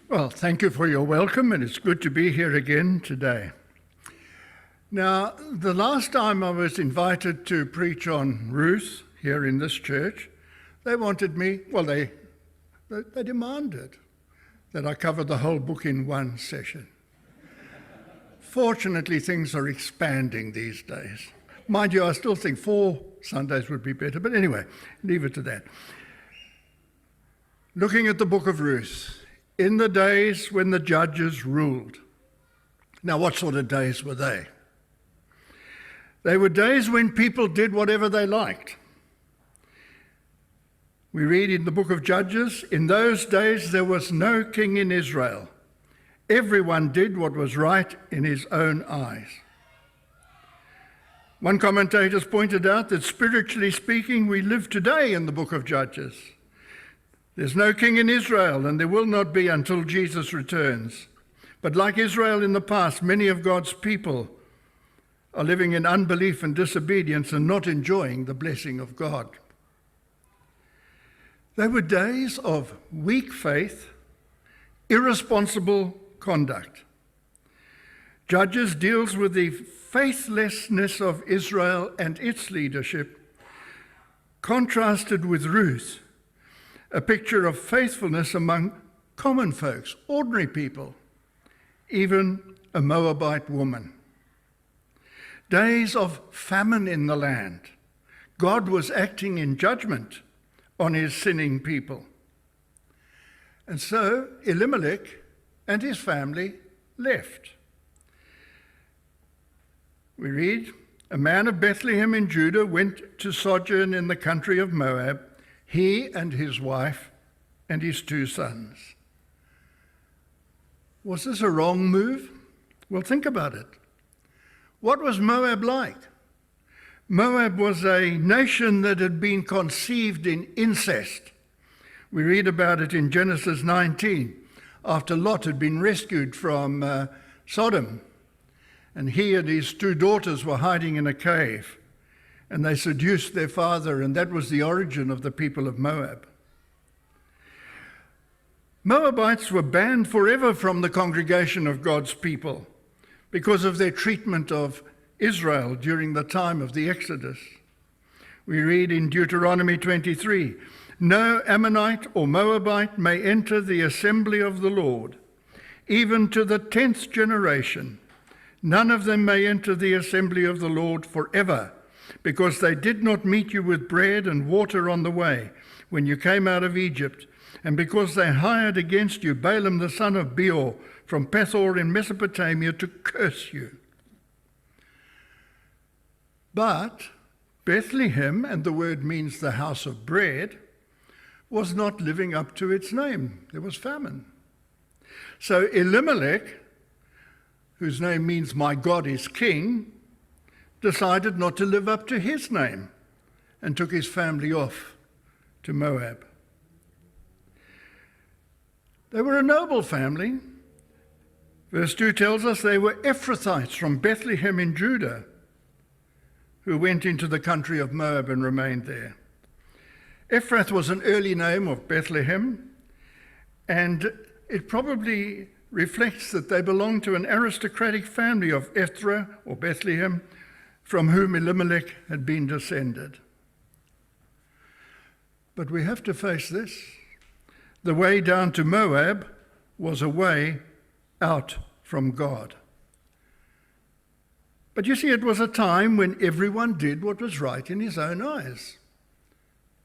Well, thank you for your welcome, and it's good to be here again today. Now, the last time I was invited to preach on Ruth here in this church, they wanted me, they demanded that I cover the whole book in one session. Fortunately, things are expanding these days. Mind you, I still think 4 Sundays would be better, but anyway, leave it to that. Looking at the book of Ruth, in the days when the judges ruled. Now, what sort of days were they? They were days when people did whatever they liked. We read in the book of Judges, in those days there was no king in Israel. Everyone did what was right in his own eyes. One commentator pointed out that spiritually speaking, we live today in the book of Judges. There's no king in Israel, and there will not be until Jesus returns. But like Israel in the past, many of God's people are living in unbelief and disobedience and not enjoying the blessing of God. They were days of weak faith, irresponsible conduct. Judges deals with the faithlessness of Israel and its leadership, contrasted with Ruth, a picture of faithfulness among common folks, ordinary people, even a Moabite woman. Days of famine in the land. God was acting in judgment on his sinning people. And so Elimelech and his family left. We read, a man of Bethlehem in Judah went to sojourn in the country of Moab, he and his wife and his 2 sons. Was this a wrong move? Well, think about it. What was Moab like? Moab was a nation that had been conceived in incest. We read about it in Genesis 19, after Lot had been rescued from Sodom, and he and his 2 daughters were hiding in a cave, and they seduced their father, and that was the origin of the people of Moab. Moabites were banned forever from the congregation of God's people because of their treatment of Israel during the time of the Exodus. We read in Deuteronomy 23, no Ammonite or Moabite may enter the assembly of the Lord, even to the 10th generation. None of them may enter the assembly of the Lord forever, because they did not meet you with bread and water on the way when you came out of Egypt, and because they hired against you Balaam the son of Beor from Pethor in Mesopotamia to curse you. But Bethlehem, and the word means the house of bread, was not living up to its name. There was famine. So Elimelech, whose name means my God is king, decided not to live up to his name and took his family off to Moab. They were a noble family. Verse 2 tells us they were Ephrathites from Bethlehem in Judah, who went into the country of Moab and remained there. Ephrath was an early name of Bethlehem, and it probably reflects that they belonged to an aristocratic family of Ethra or Bethlehem, from whom Elimelech had been descended. But we have to face this. The way down to Moab was a way out from God. But you see, it was a time when everyone did what was right in his own eyes.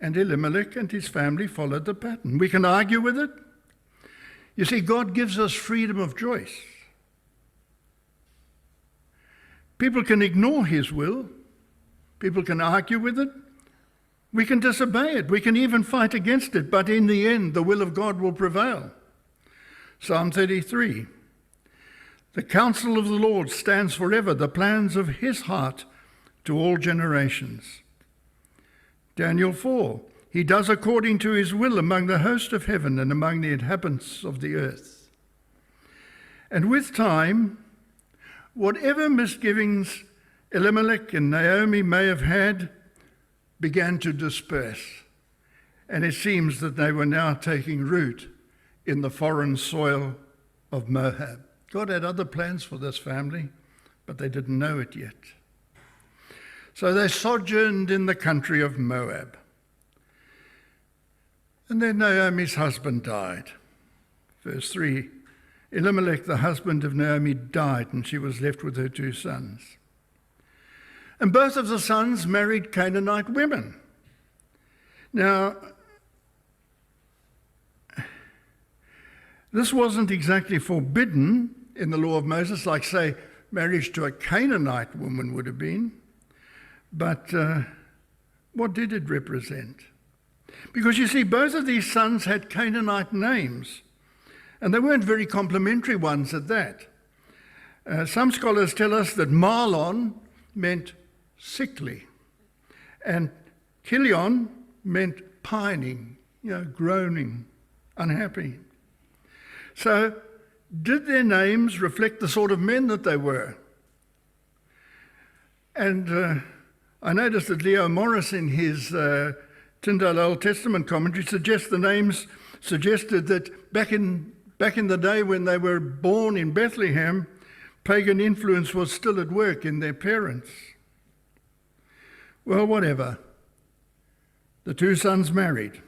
And Elimelech and his family followed the pattern. We can argue with it. You see, God gives us freedom of choice. People can ignore his will. People can argue with it. We can disobey it. We can even fight against it. But in the end, the will of God will prevail. Psalm 33. The counsel of the Lord stands forever, the plans of his heart to all generations. Daniel 4. He does according to his will among the host of heaven and among the inhabitants of the earth. And with time, whatever misgivings Elimelech and Naomi may have had began to disperse. And it seems that they were now taking root in the foreign soil of Moab. God had other plans for this family, but they didn't know it yet. So they sojourned in the country of Moab. And then Naomi's husband died. Verse 3, Elimelech, the husband of Naomi, died, and she was left with her 2 sons. And both of the sons married Canaanite women. Now, this wasn't exactly forbidden in the law of Moses, like, say, marriage to a Canaanite woman would have been. But what did it represent? Because you see, both of these sons had Canaanite names, and they weren't very complimentary ones at that. Some scholars tell us that Mahlon meant sickly, and Kilion meant pining, groaning, unhappy. So, did their names reflect the sort of men that they were? And I noticed that Leo Morris, in his Tyndale Old Testament commentary, suggested that back in the day when they were born in Bethlehem, pagan influence was still at work in their parents. Well, whatever. The 2 sons married.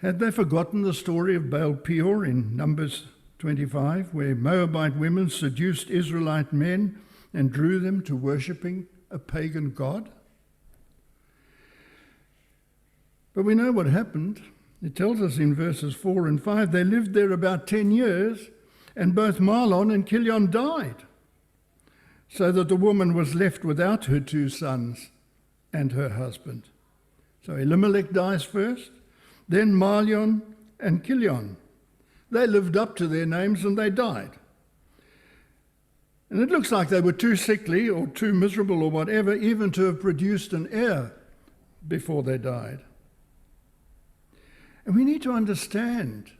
Had they forgotten the story of Baal Peor in Numbers 25, where Moabite women seduced Israelite men and drew them to worshipping a pagan god? But we know what happened. It tells us in verses 4 and 5, they lived there about 10 years, and both Mahlon and Kilion died, so that the woman was left without her 2 sons and her husband. So Elimelech dies first, then Mahlon and Kilion. They lived up to their names and they died. And it looks like they were too sickly or too miserable or whatever even to have produced an heir before they died. And we need to understand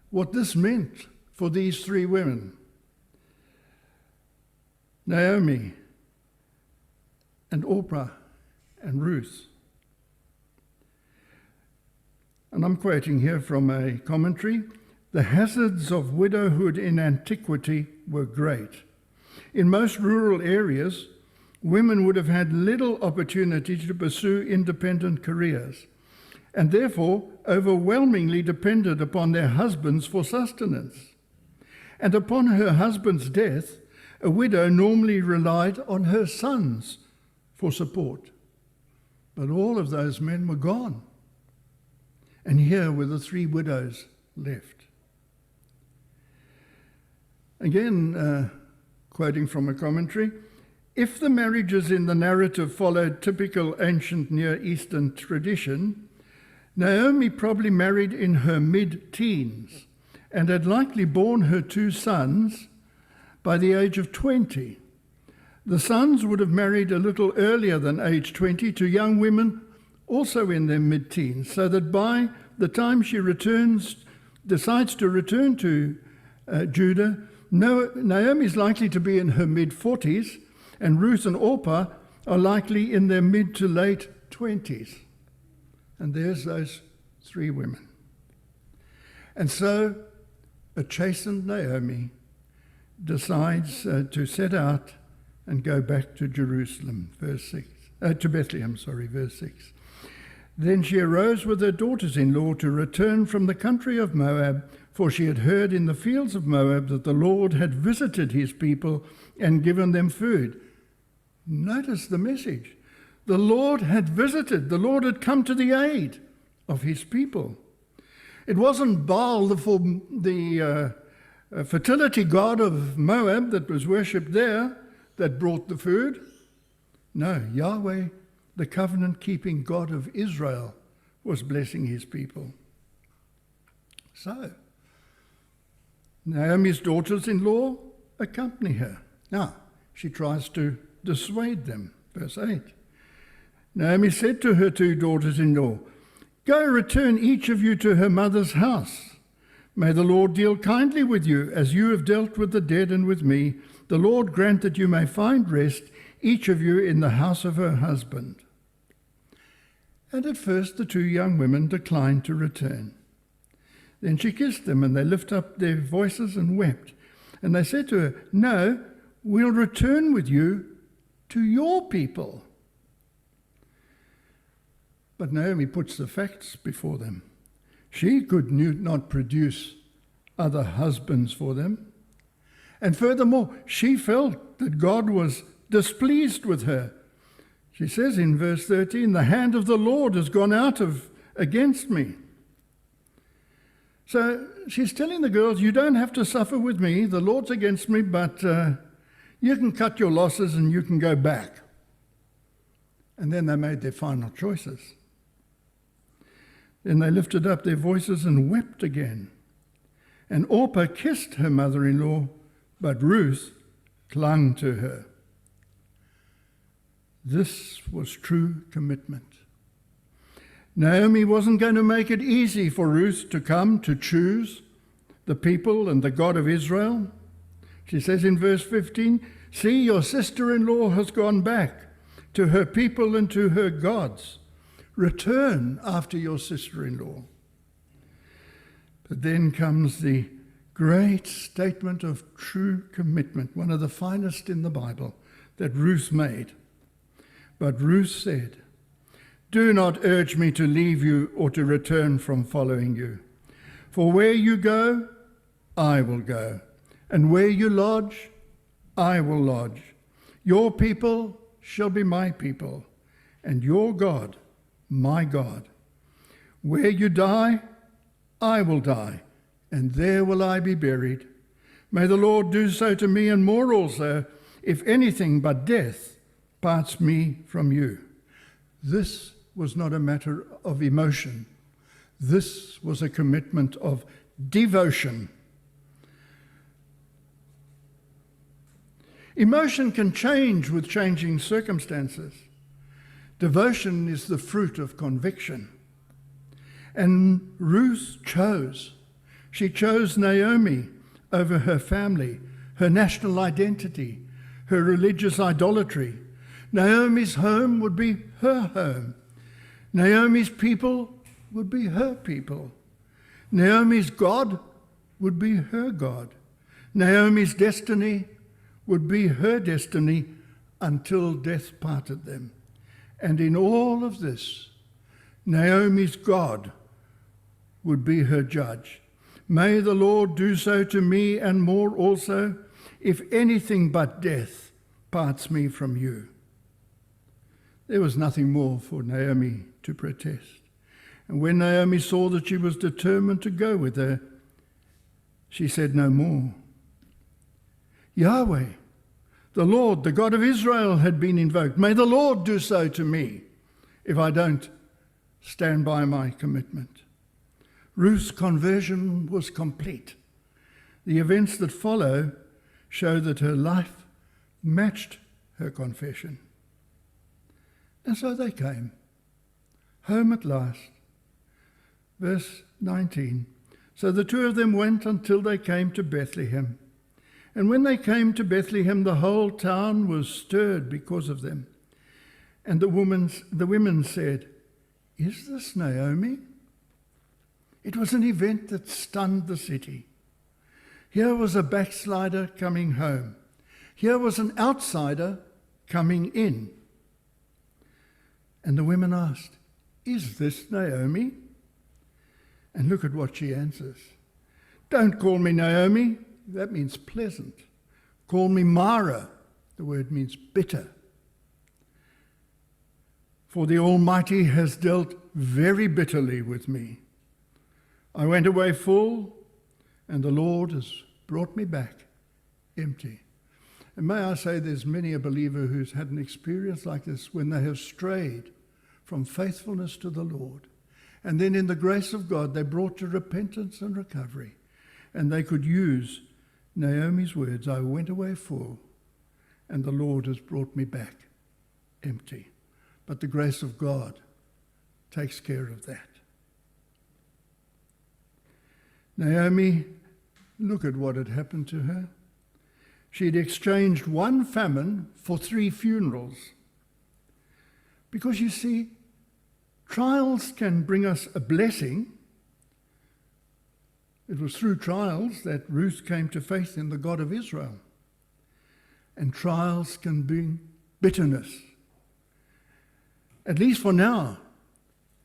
what this meant for these 3 women. Naomi and Orpah and Ruth. And I'm quoting here from a commentary. The hazards of widowhood in antiquity were great. In most rural areas, women would have had little opportunity to pursue independent careers, and therefore overwhelmingly depended upon their husbands for sustenance. And upon her husband's death, a widow normally relied on her sons for support. But all of those men were gone. And here were the 3 widows left. Again, quoting from a commentary, if the marriages in the narrative followed typical ancient Near Eastern tradition, Naomi probably married in her mid-teens and had likely borne her 2 sons by the age of 20. The sons would have married a little earlier than age 20 to young women also in their mid-teens, so that by the time she decides to return to Judah, Naomi is likely to be in her mid-40s, and Ruth and Orpah are likely in their mid to late 20s. And there's those 3 women. And so a chastened Naomi decides to set out and go back to Jerusalem, to Bethlehem, verse 6. Then she arose with her daughters-in-law to return from the country of Moab, for she had heard in the fields of Moab that the Lord had visited his people and given them food. Notice the message. The Lord had visited. The Lord had come to the aid of his people. It wasn't Baal, the fertility god of Moab that was worshipped there, that brought the food. No, Yahweh, the covenant-keeping God of Israel, was blessing his people. So, Naomi's daughters-in-law accompany her. Now, she tries to dissuade them. Verse 8. Naomi said to her 2 daughters-in-law, "Go, return each of you to her mother's house. May the Lord deal kindly with you, as you have dealt with the dead and with me. The Lord grant that you may find rest, each of you in the house of her husband." And at first the 2 young women declined to return. Then she kissed them, and they lifted up their voices and wept. And they said to her, "No, we'll return with you to your people." But Naomi puts the facts before them. She could not produce other husbands for them. And furthermore, she felt that God was displeased with her. She says in verse 13, "The hand of the Lord has gone out against me." So she's telling the girls, you don't have to suffer with me. The Lord's against me, but you can cut your losses and you can go back. And then they made their final choices. Then they lifted up their voices and wept again. And Orpah kissed her mother-in-law, but Ruth clung to her. This was true commitment. Naomi wasn't going to make it easy for Ruth to come to choose the people and the God of Israel. She says in verse 15, "See, your sister-in-law has gone back to her people and to her gods. Return after your sister-in-law." But then comes the great statement of true commitment, one of the finest in the Bible that Ruth made. But Ruth said, "Do not urge me to leave you or to return from following you. For where you go, I will go, and where you lodge, I will lodge. Your people shall be my people, and your God, my God. Where you die, I will die, and there will I be buried. May the Lord do so to me and more also, if anything but death parts me from you." This was not a matter of emotion. This was a commitment of devotion. Emotion can change with changing circumstances. Devotion is the fruit of conviction. And Ruth chose. She chose Naomi over her family, her national identity, her religious idolatry. Naomi's home would be her home. Naomi's people would be her people. Naomi's God would be her God. Naomi's destiny would be her destiny until death parted them. And in all of this, Naomi's God would be her judge. May the Lord do so to me and more also, if anything but death parts me from you. There was nothing more for Naomi to protest. And when Naomi saw that she was determined to go with her, she said no more. Yahweh, the Lord, the God of Israel, had been invoked. May the Lord do so to me if I don't stand by my commitment. Ruth's conversion was complete. The events that follow show that her life matched her confession. And so they came, home at last. Verse 19, "So the two of them went until they came to Bethlehem. And when they came to Bethlehem, the whole town was stirred because of them. And the women said, 'Is this Naomi?' It was an event that stunned the city. Here was a backslider coming home. Here was an outsider coming in. And the women asked, 'Is this Naomi?' And look at what she answers. 'Don't call me Naomi.' That means pleasant. 'Call me Mara.' The word means bitter. For the Almighty has dealt very bitterly with me. I went away full, and the Lord has brought me back empty." And may I say, there's many a believer who's had an experience like this when they have strayed from faithfulness to the Lord. And then in the grace of God, they're brought to repentance and recovery. And they could use Naomi's words, "I went away full, and the Lord has brought me back empty." But the grace of God takes care of that. Naomi, look at what had happened to her. She'd exchanged one famine for 3 funerals. Because you see, trials can bring us a blessing, It was through trials that Ruth came to faith in the God of Israel. And trials can bring bitterness. At least for now,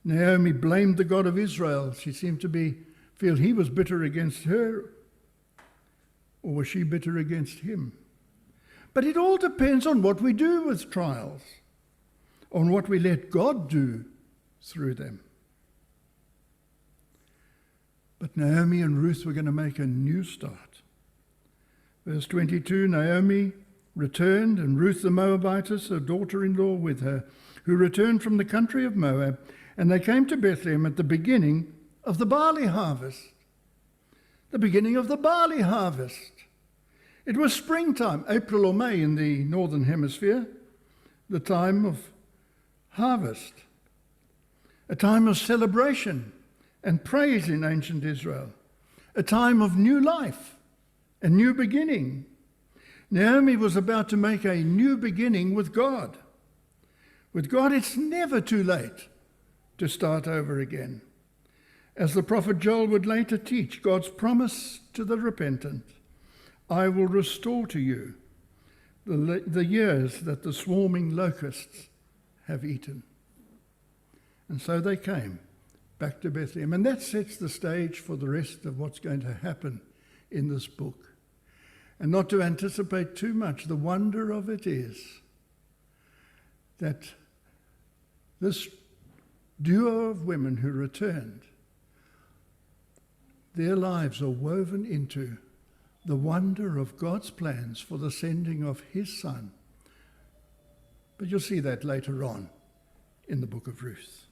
Naomi blamed the God of Israel. She seemed to feel he was bitter against her, or was she bitter against him? But it all depends on what we do with trials, on what we let God do through them. But Naomi and Ruth were going to make a new start. Verse 22, Naomi returned, and Ruth the Moabitess, her daughter-in-law, with her, who returned from the country of Moab, and they came to Bethlehem at the beginning of the barley harvest. The beginning of the barley harvest. It was springtime, April or May in the northern hemisphere, the time of harvest, a time of celebration and praise in ancient Israel, a time of new life, a new beginning. Naomi was about to make a new beginning with God. With God, it's never too late to start over again. As the prophet Joel would later teach, God's promise to the repentant, I will restore to you the years that the swarming locusts have eaten. And so they came back to Bethlehem. And that sets the stage for the rest of what's going to happen in this book. And not to anticipate too much, the wonder of it is that this duo of women who returned, their lives are woven into the wonder of God's plans for the sending of his Son. But you'll see that later on in the book of Ruth.